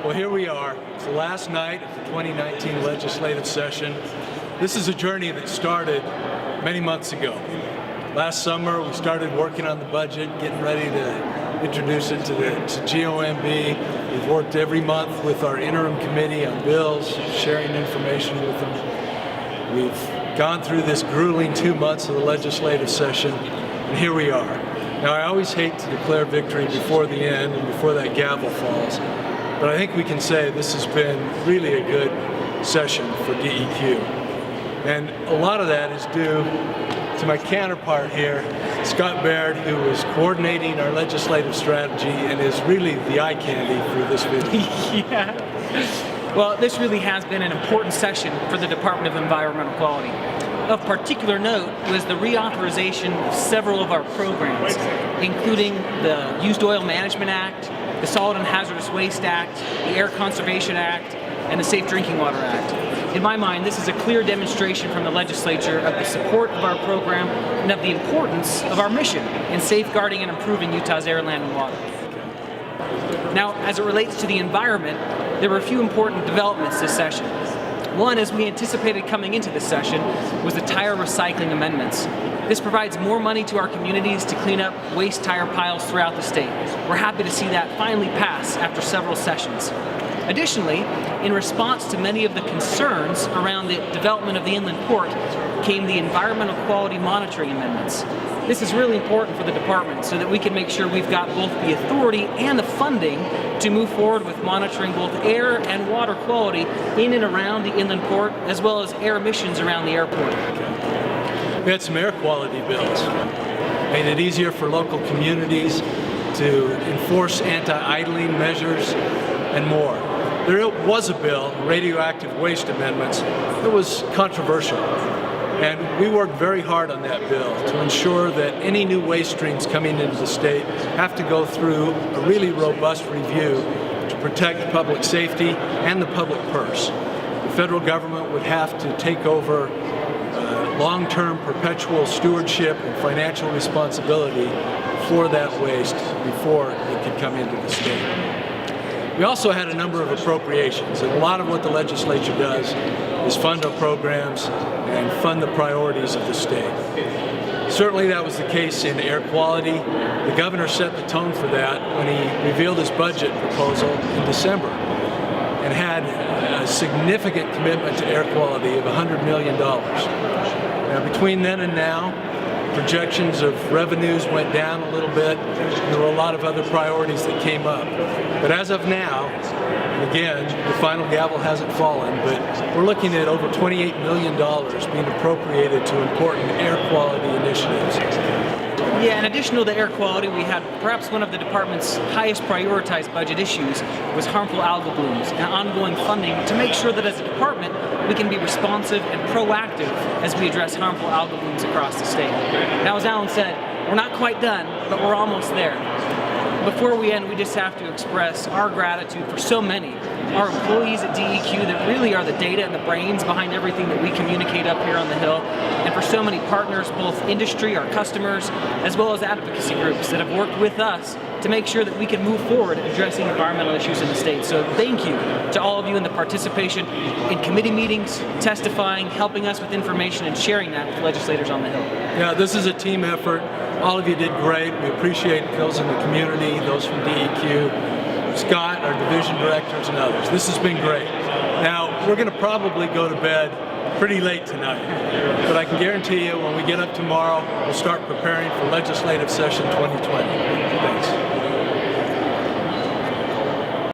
Well, here we are. It's the last night of the 2019 legislative session. This is a journey that started many months ago. Last summer, we started working on the budget, getting ready to introduce it to GOMB. We've worked every month with our interim committee on bills, sharing information with them. We've gone through this grueling 2 months of the legislative session, and here we are. Now, I always hate to declare victory before the end and before that gavel falls, but I think we can say this has been really a good session for DEQ. And a lot of that is due to my counterpart here, Scott Baird, who was coordinating our legislative strategy and is really the eye candy for this video. Yeah. Well, this really has been an important session for the Department of Environmental Quality. Of particular note was the reauthorization of several of our programs, including the Used Oil Management Act, the Solid and Hazardous Waste Act, the Air Conservation Act, and the Safe Drinking Water Act. In my mind, this is a clear demonstration from the legislature of the support of our program and of the importance of our mission in safeguarding and improving Utah's air, land, and water. Now, as it relates to the environment, there were a few important developments this session. One, as we anticipated coming into this session, was the tire recycling amendments. This provides more money to our communities to clean up waste tire piles throughout the state. We're happy to see that finally pass after several sessions. Additionally, in response to many of the concerns around the development of the inland port, came the environmental quality monitoring amendments. This is really important for the department so that we can make sure we've got both the authority and the funding to move forward with monitoring both air and water quality in and around the inland port, as well as air emissions around the airport. We had some air quality bills. Made it easier for local communities to enforce anti-idling measures and more. There was a bill, radioactive waste amendments, that was controversial. And we worked very hard on that bill to ensure that any new waste streams coming into the state have to go through a really robust review to protect public safety and the public purse. The federal government would have to take over long-term perpetual stewardship and financial responsibility for that waste before it could come into the state. We also had a number of appropriations, and a lot of what the legislature does is fund our programs and fund the priorities of the state. Certainly that was the case in air quality. The governor set the tone for that when he revealed his budget proposal in December and had a significant commitment to air quality of $100 million. Now, between then and now, projections of revenues went down a little bit. There were a lot of other priorities that came up. But as of now, and again, the final gavel hasn't fallen, but we're looking at over $28 million being appropriated to important air quality initiatives. Yeah, in addition to the air quality, we had perhaps one of the department's highest prioritized budget issues was harmful algal blooms and ongoing funding to make sure that as a department we can be responsive and proactive as we address harmful algal blooms across the state. Now, as Alan said, we're not quite done, but we're almost there. Before we end, we just have to express our gratitude for so many, our employees at DEQ that really are the data and the brains behind everything that we communicate up here on the Hill, and for so many partners, both industry, our customers, as well as advocacy groups that have worked with us to make sure that we can move forward addressing environmental issues in the state. So thank you to all of you in the participation in committee meetings, testifying, helping us with information, and sharing that with legislators on the Hill. Yeah, this is a team effort. All of you did great. We appreciate those in the community, those from DEQ, Scott, our division directors, and others. This has been great. Now, we're going to probably go to bed pretty late tonight, but I can guarantee you when we get up tomorrow, we'll start preparing for legislative session 2020. Thanks.